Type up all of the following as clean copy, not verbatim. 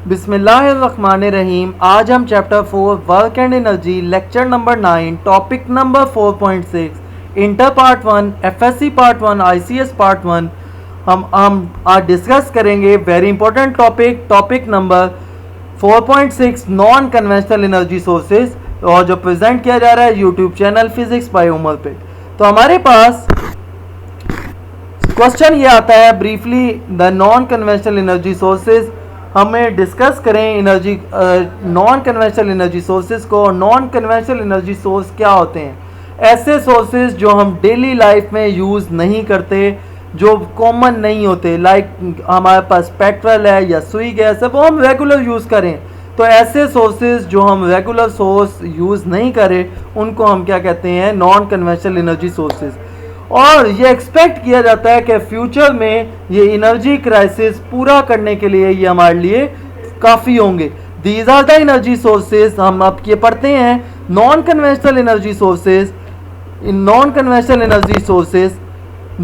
बिस्मिल्लाहिर्रहमानिर्रहीम। आज हम chapter 4 work and energy lecture number 9 topic number 4.6 inter part 1 FSC part 1 ICS part 1 हम आज डिस्कस करेंगे। Very important topic number 4.6 non conventional energy sources, और जो प्रेजेंट किया जा रहा है YouTube channel physics by Umar पे। तो हमारे पास क्वेश्चन ये आता है briefly the non conventional energy sources. हमें डिस्कस करें energy non conventional energy sources को। नॉन कन्वेंशनल एनर्जी सोर्स क्या होते हैं? ऐसे सोर्सेज जो हम डेली लाइफ में यूज़ नहीं करते, जो कॉमन नहीं होते, लाइक हमारे पास पेट्रोल है या सुई गैस है, वो हम रेगुलर यूज़ करें। तो ऐसे सोर्सेज जो हम रेगुलर सोर्स यूज़ नहीं करें उनको हम क्या कहते हैं? Non conventional energy sources. और ये एक्सपेक्ट किया जाता है कि फ्यूचर में ये एनर्जी क्राइसिस पूरा करने के लिए ये हमारे लिए काफ़ी होंगे। These are the energy sources. हम अब ये पढ़ते हैं नॉन कन्वेंशनल एनर्जी सोर्सेज। इन non conventional energy sources,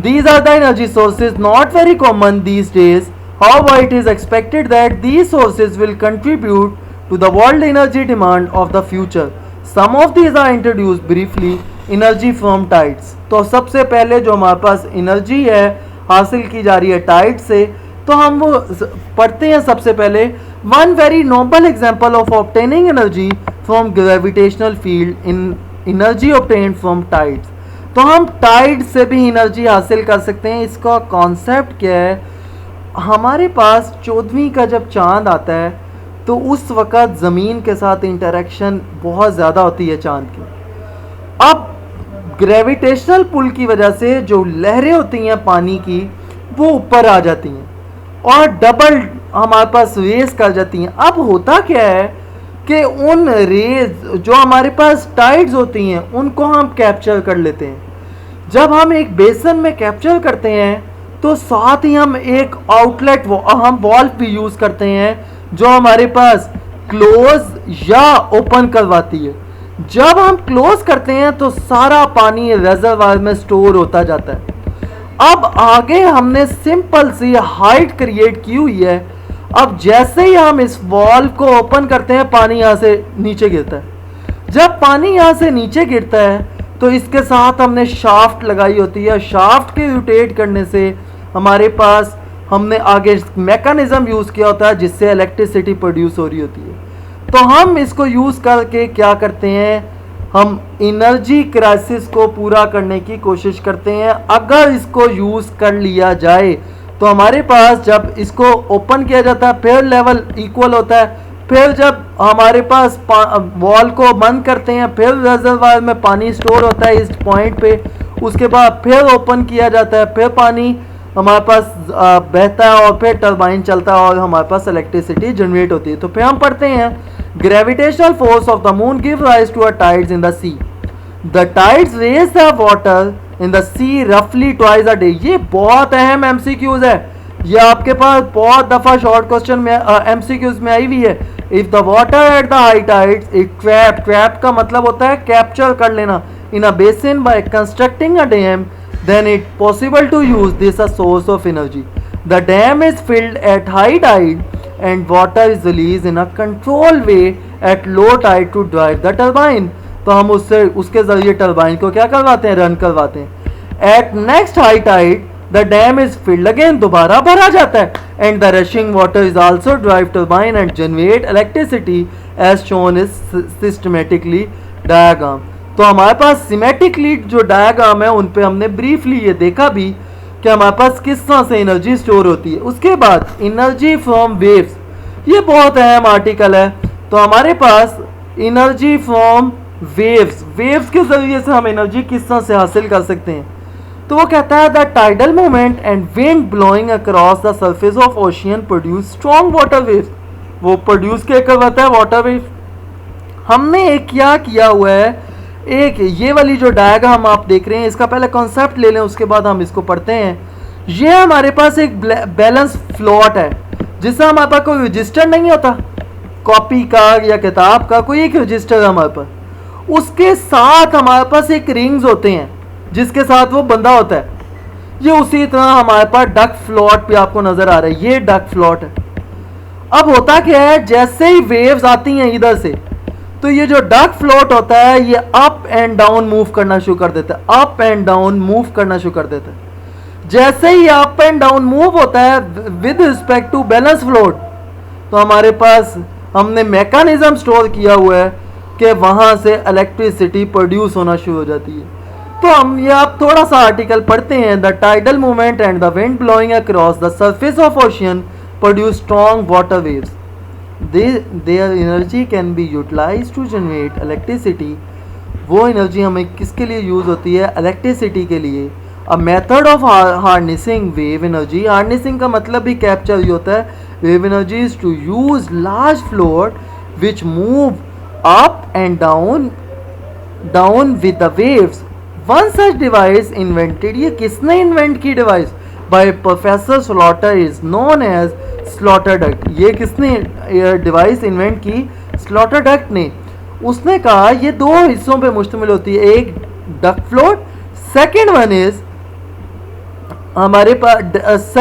these are the energy sources not very common these days. However, it is expected that these sources will contribute to the world energy demand of the future. Some of these are introduced briefly. Energy from tides. तो सबसे पहले जो हमारे पास energy है हासिल की जा रही है टाइड से, तो हम वो पढ़ते हैं। सबसे पहले one very noble example of obtaining energy from gravitational field in energy obtained from tides. तो हम टाइड से भी एनर्जी हासिल कर सकते हैं। इसका कॉन्सेप्ट क्या है? हमारे पास 14वीं का जब चांद आता है तो उस वक़्त ज़मीन के साथ इंटरेक्शन बहुत ज़्यादा होती है चांद की। अब ग्रेविटेशनल पुल की वजह से जो लहरें होती हैं पानी की वो ऊपर आ जाती हैं और डबल हमारे पास रेस कर जाती हैं। अब होता क्या है कि उन रेज जो हमारे पास टाइड्स होती हैं उनको हम कैप्चर कर लेते हैं। जब हम एक बेसन में कैप्चर करते हैं तो साथ ही हम एक आउटलेट हम वाल्व भी यूज़ करते हैं जो हमारे पास क्लोज या ओपन करवाती है। जब हम क्लोज करते हैं तो सारा पानी रिजर्वायर में स्टोर होता जाता है। अब आगे हमने सिंपल सी हाइट क्रिएट की हुई है। अब जैसे ही हम इस वॉल्व को ओपन करते हैं पानी यहाँ से नीचे गिरता है। जब पानी यहाँ से नीचे गिरता है तो इसके साथ हमने शाफ्ट लगाई होती है। शाफ्ट के रोटेट करने से हमारे पास हमने आगे मैकेनिज्म यूज़ किया होता है जिससे इलेक्ट्रिसिटी प्रोड्यूस हो रही होती है। तो हम इसको यूज़ करके क्या करते हैं? हम एनर्जी क्राइसिस को पूरा करने की कोशिश करते हैं। अगर इसको यूज़ कर लिया जाए तो हमारे पास जब इसको ओपन किया जाता है फिर लेवल इक्वल होता है। फिर जब हमारे पास वॉल को बंद करते हैं फिर रिजर्वायर में पानी स्टोर होता है इस पॉइंट पे। उसके बाद फिर ओपन किया जाता है, फिर पानी हमारे पास बहता है और फिर टरबाइन चलता है और हमारे पास इलेक्ट्रिसिटी जनरेट होती है। तो फिर हम पढ़ते हैं gravitational force of the moon give rise to a tides in the sea. The tides raise the water in the sea रफली ट्वाइस अ डे। ये बहुत अहम एमसीक्यूज है। ये आपके पास बहुत दफ़ा शॉर्ट क्वेश्चन में एमसीक्यूज में आई हुई है। If the water at the high tides it trap का मतलब होता है कैप्चर कर लेना in a basin by constructing a dam, then it possible to use this a source of energy. The dam is filled at high tide and water is released in a controlled way at low tide to drive the turbine. तो हम उसके जरिए turbine को क्या करवाते हैं? Run करवाते हैं। At next high tide the dam is filled again, दोबारा भरा जाता है, and the rushing water is also drive turbine and generate electricity as shown is systematically diagram. तो हमारे पास सिमेट्रिकली जो डायग्राम है उन पे हमने ब्रीफली ये देखा भी कि हमारे पास किस तरह से एनर्जी स्टोर होती है। उसके बाद एनर्जी फ्रॉम वेव्स, ये बहुत अहम आर्टिकल है। तो हमारे पास एनर्जी फ्रॉम वेव्स के जरिए से हम एनर्जी किस तरह से हासिल कर सकते हैं? तो वो कहता है the tidal movement and wind blowing across the surface of ocean produce strong water waves. वो प्रोड्यूस क्या करवाता है? Water wave. हमने एक क्या किया हुआ है, एक ये वाली जो डायग्राम आप देख रहे हैं इसका पहले कॉन्सेप्ट ले लें, उसके बाद हम इसको पढ़ते हैं। ये हमारे पास एक बैलेंस फ्लोट है जिससे हमारे पास कोई रजिस्टर नहीं होता कॉपी का या किताब का, कोई एक रजिस्टर है हमारे पास। उसके साथ हमारे पास एक रिंग्स होते हैं जिसके साथ वो बंधा होता है। ये उसी तरह हमारे पास डक फ्लोट भी आपको नज़र आ रहा है। ये डक फ्लोट है। अब होता क्या है, जैसे ही वेव्स आती हैं इधर से, तो ये जो डक फ्लोट होता है ये अप एंड डाउन मूव करना शुरू कर देता है, अप एंड डाउन मूव करना शुरू कर देता है। जैसे ही अप एंड डाउन मूव होता है with respect to balance float, तो हमारे पास हमने मैकेनिज्म स्टोर किया हुआ है कि वहां से इलेक्ट्रिसिटी प्रोड्यूस होना शुरू हो जाती है। तो हम ये आप थोड़ा सा आर्टिकल पढ़ते हैं। The tidal movement and the wind blowing across the surface of ocean produce strong water waves. Their energy can be utilized to generate electricity। वो एनर्जी हमें किसके लिए यूज़ होती है? इलेक्ट्रिसिटी के लिए। A method of harnessing wave energy, harnessing का मतलब भी कैप्चर ही होता है। Wave energy is to use large float which move up and down with the waves. One such device invented, ये किसने इन्वेंट की device? By professor Salter, is known as Salter duct. ये किसने डिवाइस इन्वेंट की? Salter duct ने। उसने कहा ये दो हिस्सों पे मुश्तमिल होती है, एक duct float, second one is हमारे पास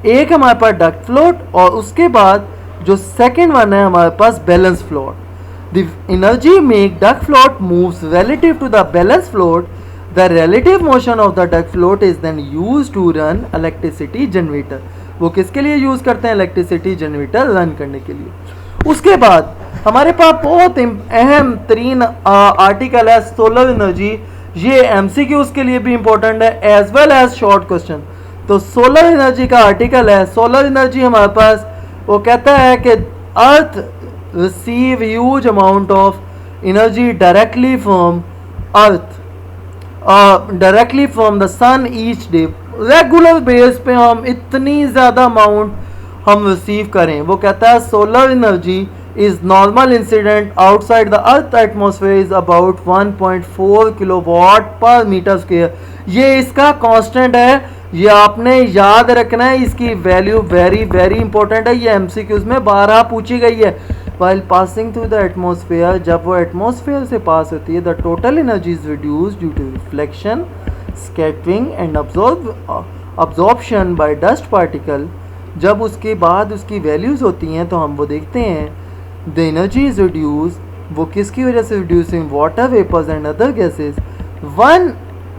एक हमारे पास डक्ट फ्लोट, और उसके बाद जो सेकंड वन है हमारे पास balance float. The energy make duct float moves relative to the balance float. The relative motion of the duct float is then used to run electricity generator. वो किसके लिए यूज करते हैं? इलेक्ट्रिसिटी जनरेटर रन करने के लिए। उसके बाद हमारे पास बहुत अहम तरीन आर्टिकल है सोलर एनर्जी। ये एमसीक्यूज के लिए भी इंपॉर्टेंट है as well as short question. तो सोलर एनर्जी का आर्टिकल है। सोलर एनर्जी हमारे पास वो कहता है कि earth receive huge amount of energy directly from earth, directly from the sun each day. Regular base पे हम इतनी ज़्यादा अमाउंट हम रिसीव करें। वो कहता है solar energy is normal incident outside the earth atmosphere is about 1.4 kilowatt पर मीटर स्क्वायर। ये इसका कांस्टेंट है, ये आपने याद रखना है। इसकी वैल्यू वेरी वेरी इंपॉर्टेंट है, ये एमसीक्यूज में 12 पूछी गई है। While passing through the atmosphere, जब वो एटमॉस्फेयर से पास होती है, the total energy is reduce due to reflection, scattering and absorption by dust particle. जब उसके बाद उसकी वैल्यूज़ होती हैं तो हम वो देखते हैं द एनर्जी इज रिड्यूस, वो किसकी वजह से reducing? Water vapours and other gases. One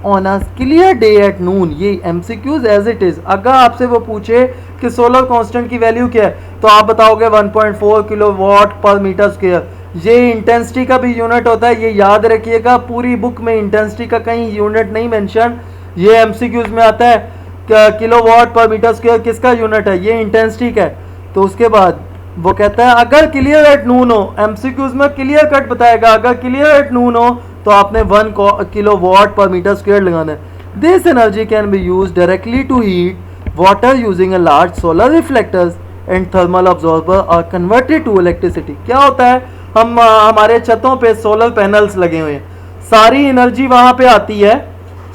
on a clear day at noon. ये एमसीक्यूज एज इट इज़। अगर आपसे वो पूछे कि सोलर कांस्टेंट की वैल्यू क्या है, तो आप बताओगे 1.4 किलोवाट पर मीटर स्क्वायर। ये इंटेंसिटी का भी यूनिट होता है, ये याद रखिएगा। पूरी बुक में इंटेंसिटी का कहीं यूनिट नहीं मेंशन, ये एमसीक्यूज में आता है। किलोवाट पर मीटर स्क्वायर किसका यूनिट है? ये इंटेंसिटी का है। तो उसके बाद वो कहता है अगर क्लियर एट नून हो, एमसीक्यूज में क्लियर कट बताएगा, अगर क्लियर एट नून हो तो आपने 1 किलोवाट पर मीटर स्क्वायर लगाना है। This energy can be use directly to heat water using a large solar reflectors and thermal absorber और कन्वर्टेड टू इलेक्ट्रिसिटी। क्या होता है, हम हमारे छतों पे सोलर पैनल्स लगे हुए हैं, सारी एनर्जी वहां पे आती है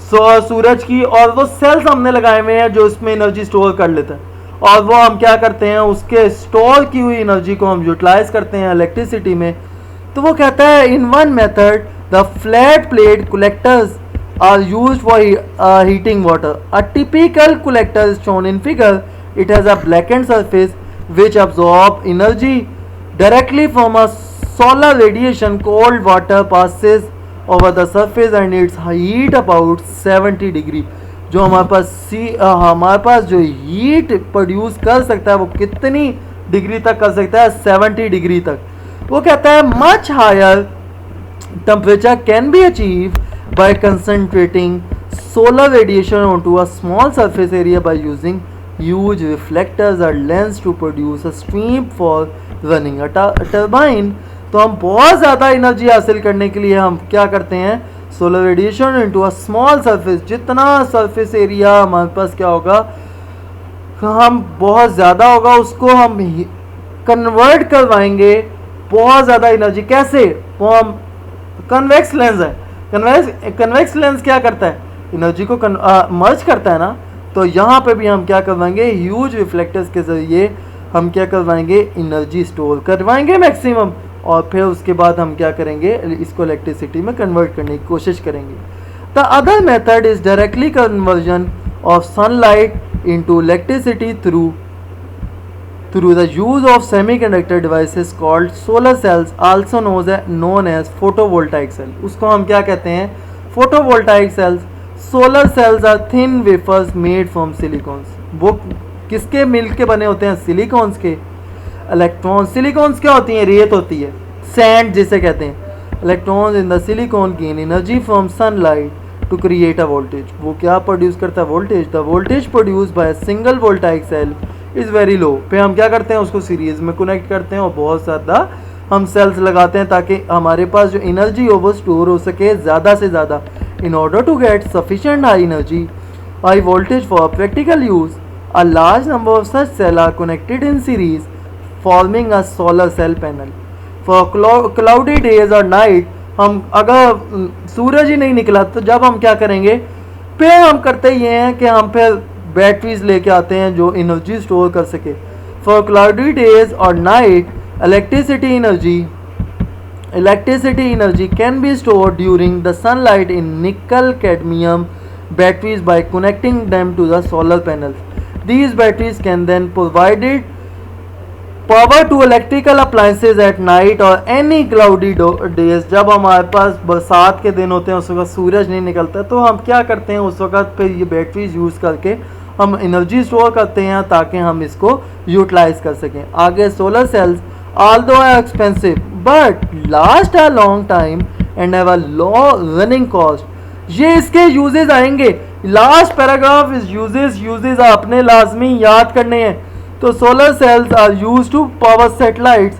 सूरज की, और वो सेल्स हमने लगाए हुए हैं जो इसमें एनर्जी स्टोर कर लेते हैं, और वो हम क्या करते हैं, उसके स्टोर की हुई एनर्जी को हम यूटिलाइज करते हैं इलेक्ट्रिसिटी में। तो वो कहता है in one method the flat plate collectors are used for heating water. A typical collector is shown in figure. It has a blackened surface which absorbs energy directly from a solar radiation. Cold water passes over the surface and its heat about 70 degree. जो हमारे पास जो heat produce कर सकता है वो कितनी degree तक कर सकता है? 70 डिग्री तक। वो कहता है much higher temperature can be achieve by concentrating solar radiation onto a small surface area by using huge reflectors or lens to produce a stream for running a turbine. तो हम बहुत ज़्यादा एनर्जी हासिल करने के लिए हम क्या करते हैं? Solar radiation into a small surface. जितना सरफेस एरिया हमारे पास क्या होगा, हम बहुत ज़्यादा होगा, उसको हम कन्वर्ट करवाएंगे बहुत ज़्यादा एनर्जी। कैसे? वो हम कन्वेक्स लेंस है, कन्वेक्स लेंस क्या करता है? एनर्जी को मर्ज करता है ना। तो यहाँ पे भी हम क्या करवाएंगे? ह्यूज रिफ्लेक्टर्स के ज़रिए हम क्या करवाएंगे? एनर्जी स्टोर करवाएंगे मैक्सिमम, और फिर उसके बाद हम क्या करेंगे? इसको इलेक्ट्रिसिटी में कन्वर्ट करने की कोशिश करेंगे। The other method is directly conversion of sunlight into electricity through through the use of semiconductor devices called solar cells, also known as photovoltaic cell. उसको हम क्या कहते हैं? Photovoltaic cells. Solar cells are thin wafers made from silicons. वो किसके मिल के बने होते हैं? सिलिकॉन्स के. इलेक्ट्रॉन सिलिकॉन्स क्या होती हैं? रेत होती है, सैंड जिसे कहते हैं. Electrons in the silicon gain energy from sunlight to create a voltage. वो क्या प्रोड्यूस करता है? Voltage. The voltage produce by single voltaic cell is very low. फिर हम क्या करते हैं? उसको सीरीज में कनेक्ट करते हैं और बहुत ज़्यादा हम सेल्स लगाते हैं ताकि हमारे पास जो एनर्जी हो वो स्टोर हो सके ज़्यादा से ज़्यादा. In order to get sufficient high energy high voltage for practical use, a large number of such cells are connected in series forming a solar cell panel. For cloudy days or night, हम अगर सूरज ही नहीं निकला तो जब हम क्या करेंगे? फिर हम करते ये हैं कि हम फिर बैटरीज लेके आते हैं जो एनर्जी स्टोर कर सके. For cloudy days or night, electricity energy can be stored during the sunlight in nickel cadmium batteries by connecting them to the solar panels. These batteries can then provide power to electrical appliances at night or any cloudy days. जब हमारे पास बरसात के दिन होते हैं, उस वक्त सूरज नहीं निकलता, तो हम क्या करते हैं उस वक्त पे ये बैटरीज यूज़ करके हम एनर्जी स्टोर करते हैं ताकि हम इसको यूटिलाइज कर सकें. आगे solar cells although are expensive but last a long time and have a low running cost. ये इसके यूजेस आएंगे. लास्ट पैराग्राफ इज यूजेस आपने लाजमी याद करने हैं. तो solar cells are use to power satellites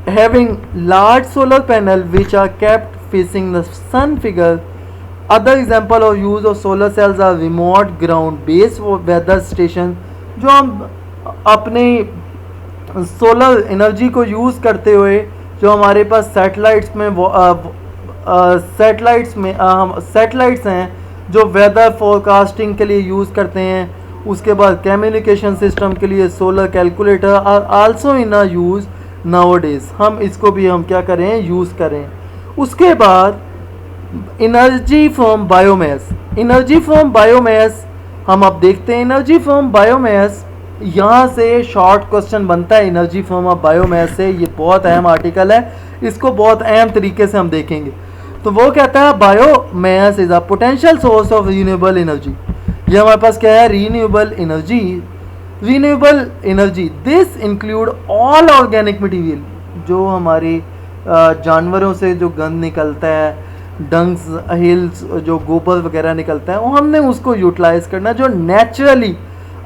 having large solar panel which are kept facing the sun figure. Other example of use of solar cells are remote ground based weather station. जो हम अपनी solar energy को use करते हुए जो हमारे पास satellites हैं जो वेदर फोरकास्टिंग के लिए यूज़ करते हैं. उसके बाद कम्युनिकेशन सिस्टम के लिए solar calculator are also in a use nowadays. हम इसको भी हम क्या करें? यूज़ करें. उसके बाद एनर्जी फ्रॉम बायोमास हम अब देखते हैं. एनर्जी फ्रॉम बायोमास, यहाँ से शॉर्ट क्वेश्चन बनता है एनर्जी फ्रॉम अ बायोमास से. ये बहुत अहम आर्टिकल है, इसको बहुत अहम तरीके से हम देखेंगे. तो वो कहता है biomass is a potential source of renewable energy. ये हमारे पास क्या है? Renewable energy. This include all organic material. जो हमारे जानवरों से जो गंद निकलता है, डंग्स, हिल्स, जो गोबर वगैरह निकलता है, वो हमने उसको यूटिलाइज करना. जो नेचुरली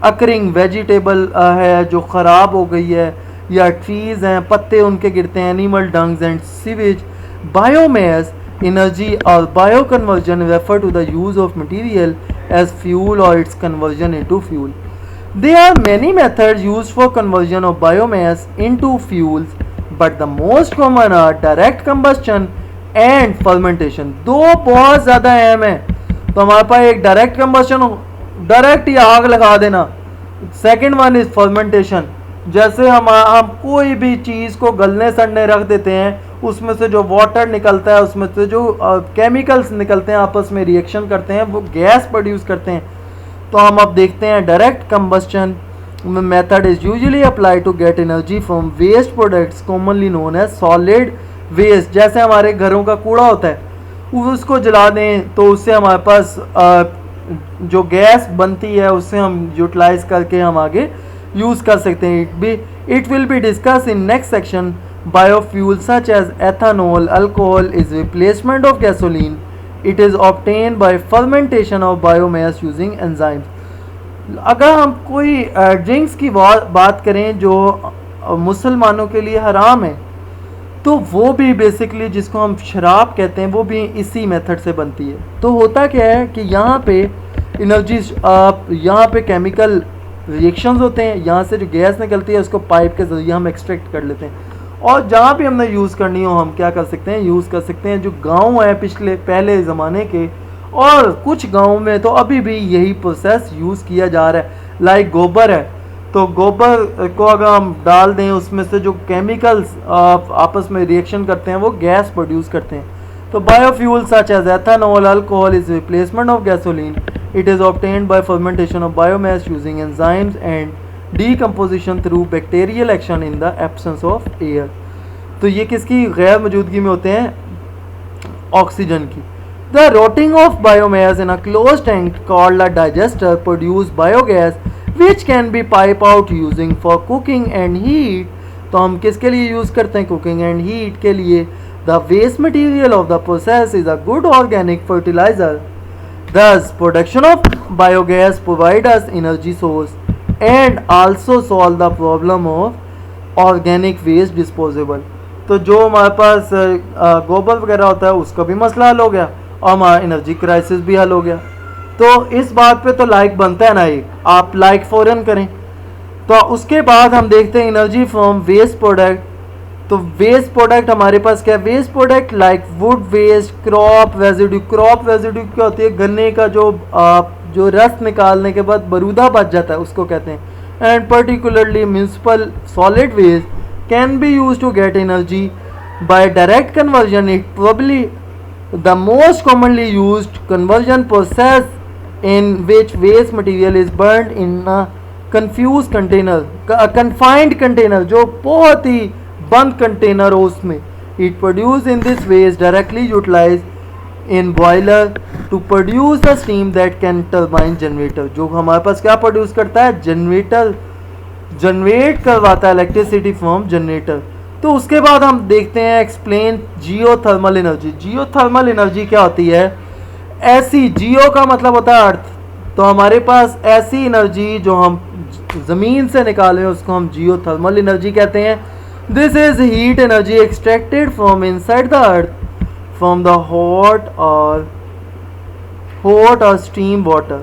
अकरिंग वेजिटेबल है जो ख़राब हो गई है, या ट्रीज़ हैं पत्ते उनके गिरते हैं, animal dungs and sewage. Biomass energy और bio conversion refer to the use of material as fuel और its conversion into fuel. There are many methods used for conversion of biomass into fuels, but the most common are direct combustion and fermentation. दो बहुत ज़्यादा अहम है. तो हमारे पास एक direct combustion, direct ही आग लगा देना. Second one is fermentation. जैसे हम कोई भी चीज़ को गलने सड़ने रख देते हैं, उसमें से जो वाटर निकलता है, उसमें से जो केमिकल्स निकलते हैं, आपस में रिएक्शन करते हैं, वो गैस प्रोड्यूस करते हैं. तो हम अब देखते हैं direct combustion method is usually apply to get energy from waste products commonly known as solid waste. जैसे हमारे घरों का कूड़ा होता है, उसको जला दें तो उससे हमारे पास जो गैस बनती है उससे हम यूटिलाइज करके हम आगे यूज़ कर सकते हैं. It will be discuss in next section. Biofuel such as ethanol, alcohol is replacement of gasoline. It is obtain by fermentation of biomass using enzymes. अगर हम कोई ड्रिंक्स की बात करें जो मुसलमानों के लिए हराम है, तो वो भी बेसिकली जिसको हम शराब कहते हैं वो भी इसी मेथड से बनती है. तो होता क्या है कि यहाँ पे एनर्जी, यहाँ पे केमिकल रिएक्शंस होते हैं, यहाँ से जो गैस निकलती है उसको पाइप के ज़रिए हम एक्सट्रैक्ट कर लेते हैं. और जहाँ भी हमने यूज़ करनी हो हम क्या कर सकते हैं? यूज़ कर सकते हैं. जो गाँव है पहले ज़माने के, और कुछ गाँव में तो अभी भी यही प्रोसेस यूज़ किया जा रहा है. लाइक गोबर है, तो गोबर को अगर हम डाल दें, उसमें से जो केमिकल्स आपस में रिएक्शन करते हैं वो गैस प्रोड्यूस करते हैं. तो biofuel such as ethanol, alcohol is replacement of gasoline. It is obtained by fermentation of biomass using enzymes and decomposition through bacterial action in the absence of air. तो ये किसकी गैर मौजूदगी में होते हैं? ऑक्सीजन की। The rotting of biomass in a close tank called a digester produce biogas which can be pipe out using for cooking and heat. तो हम किसके लिए यूज़ करते हैं? कुकिंग एंड हीट के लिए। The waste material of the process is a good organic fertiliser. Thus, production of biogas provide us energy source and also solve the problem of organic waste disposable। तो जो हमारे पास गोबर वगैरह होता है उसका भी मसला हल हो गया और हमारा एनर्जी क्राइसिस भी हल हो गया। तो इस बात पे तो लाइक बनता है ना, एक आप लाइक फ़ौरन करें। तो उसके बाद हम देखते हैं एनर्जी फ्रॉम वेस्ट प्रोडक्ट। तो वेस्ट प्रोडक्ट हमारे पास क्या है? Waste product like wood waste, crop residue. Crop residue क्या होती है? गन्ने का जो रस निकालने के बाद बरूदा बच जाता है उसको कहते हैं। And particularly municipal solid waste can be use to get energy by direct conversion. It probably the most commonly used conversion process in which waste material is burned in a confuse container, confined container, जो बहुत ही बंद container हो उसमें। It produce in this way is directly utilise in boiler to produce the steam that can turbine generator. जो हमारे पास क्या प्रोड्यूस करता है? जनरेटर जनरेट करवाता है इलेक्ट्रिसिटी फ्रॉम जनरेटर। तो उसके बाद हम देखते हैं explain geothermal energy. Geothermal energy क्या होती है? ऐसी, जियो का मतलब होता है अर्थ, तो हमारे पास ऐसी एनर्जी जो हम ज़मीन से निकाले उसको हम जियोथर्मल एनर्जी कहते हैं। This is heat energy extracted from inside the earth from the hot or steam water।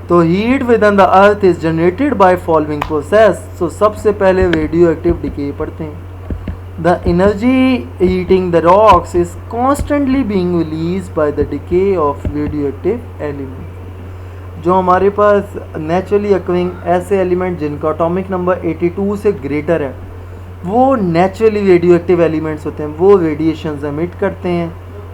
तो heat within the earth is generated by following process। So सबसे पहले radioactive decay पढ़ते हैं। The energy heating the rocks is constantly being released by the decay of radioactive elements। जो हमारे पास naturally occurring ऐसे element जिनका atomic number 82 से greater है वो नेचुरली रेडियो एक्टिव एलिमेंट्स होते हैं। वो रेडिएशंस एमिट करते हैं,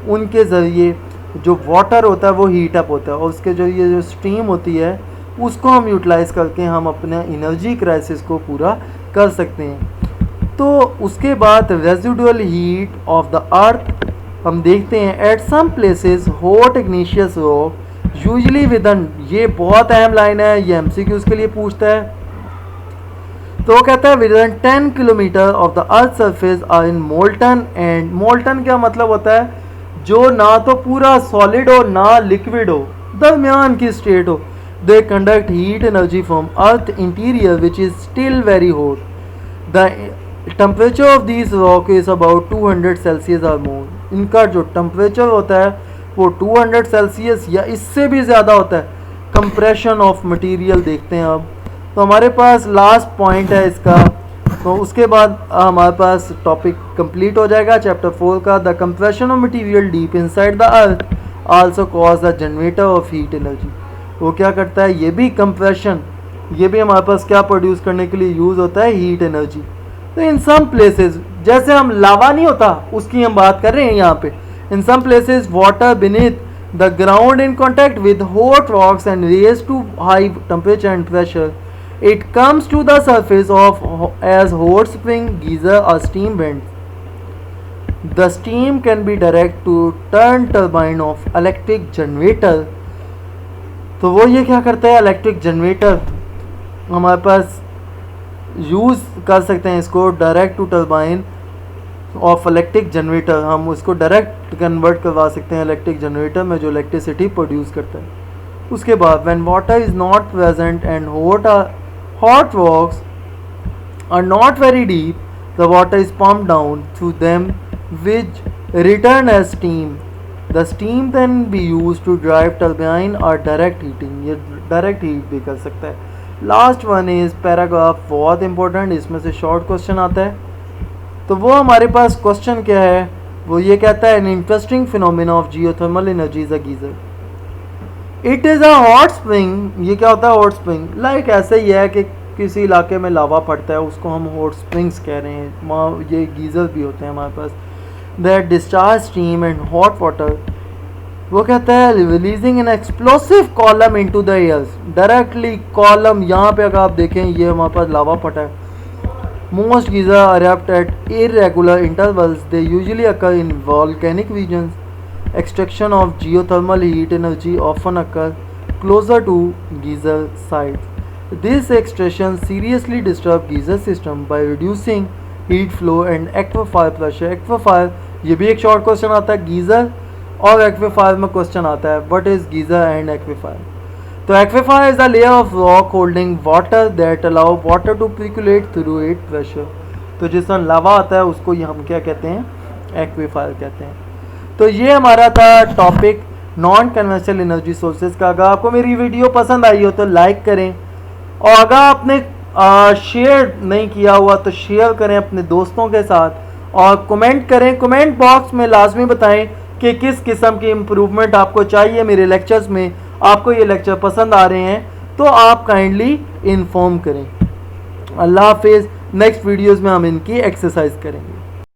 उनके ज़रिए जो वाटर होता है वो हीट अप होता है और उसके जो ये जो स्टीम होती है उसको हम यूटिलाइज़ करके हम अपने एनर्जी क्राइसिस को पूरा कर सकते हैं। तो उसके बाद residual heat of the earth हम देखते हैं। At some places hot igneous rock usually within, ये बहुत अहम लाइन है, ये एमसीक्यूज़ के लिए पूछता है। तो वो कहता है within 10 kilometre of the earth surface are in molten. And molten क्या मतलब होता है? जो ना तो पूरा सॉलिड हो ना लिक्विड हो, दरमियान की स्टेट हो। They conduct heat energy from earth interior which is still very hot. The temperature of this rock is about 200 Celsius और मोर। इनका जो टेम्परेचर होता है वो 200 सेल्सियस या इससे भी ज़्यादा होता है। कंप्रेशन ऑफ मटीरियल देखते हैं अब। तो हमारे पास लास्ट पॉइंट है इसका, तो उसके बाद हमारे पास टॉपिक कंप्लीट हो जाएगा चैप्टर 4 का। The compression of material deep inside the earth also cause the generator off heat energy. वो क्या करता है? ये भी कंप्रेशन, ये भी हमारे पास क्या प्रोड्यूस करने के लिए यूज़ होता है? Heat energy. तो इन सम प्लेसेस, जैसे हम लावा नहीं होता उसकी हम बात कर रहे हैं यहाँ पे। In some places water beneath the ground in contact with hot rocks and raise to high temperature and pressure. It comes to the surface of as hot spring, geyser or steam vents. The steam can be direct to turn turbine of electric generator। तो वो ये क्या करता है? Electric generator हमारे पास use कर सकते हैं इसको, direct to turbine of electric generator. हम उसको डायरेक्ट कन्वर्ट करवा सकते हैं इलेक्ट्रिक जनरेटर में जो इलेक्ट्रिसिटी प्रोड्यूस करता है। उसके बाद when water is not present and hot rocks are not very deep, the water is pumped down through them which return as steam। The steam then be used to drive turbine or direct heating। ये direct heat भी कर सकता है। Last one is paragraph, बहुत important, इसमें से short question आता है। तो वो हमारे पास क्वेश्चन क्या है? वो ये कहता है an interesting phenomena of geothermal energy is a geyser. It is a hot spring. ये क्या होता है? हॉट स्प्रिंग लाइक ऐसे ही है कि किसी इलाके में लावा पड़ता है उसको हम हॉट स्प्रिंग्स कह रहे हैं। वहाँ ये गीज़र भी होते हैं हमारे पास। That discharge steam and hot water वो कहता है releasing an explosive column into the airs, directly column, यहाँ पे अगर आप देखें ये हमारे पास लावा फटा है. Most geysers erupt at irregular intervals. They usually occur in volcanic regions. Extraction of geothermal heat energy often occur closer to geyser sites. This extraction seriously disturbs geyser system by reducing heat flow and aquifer pressure. Aquifer, ये भी एक short question आता है. Geyser और एक्विफायर में question आता है. What is geyser and aquifer? तो aquifer is a layer of rock holding water that allow water to percolate through it pressure. तो जिसमें लावा आता है उसको ये हम क्या कहते हैं? एक्विफायर कहते हैं. तो ये हमारा था topic non conventional energy sources का. अगर आपको मेरी वीडियो पसंद आई हो तो लाइक करें, और अगर आपने शेयर नहीं किया हुआ तो शेयर करें अपने दोस्तों के साथ, और कमेंट करें. कमेंट बॉक्स में लाजमी बताएं कि किस किस्म की इम्प्रूवमेंट आपको चाहिए मेरे लेक्चर्स में. आपको ये लेक्चर पसंद आ रहे हैं तो आप काइंडली इन्फॉर्म करें. अल्लाह हाफिज़. नेक्स्ट वीडियोस में हम इनकी एक्सरसाइज करेंगे.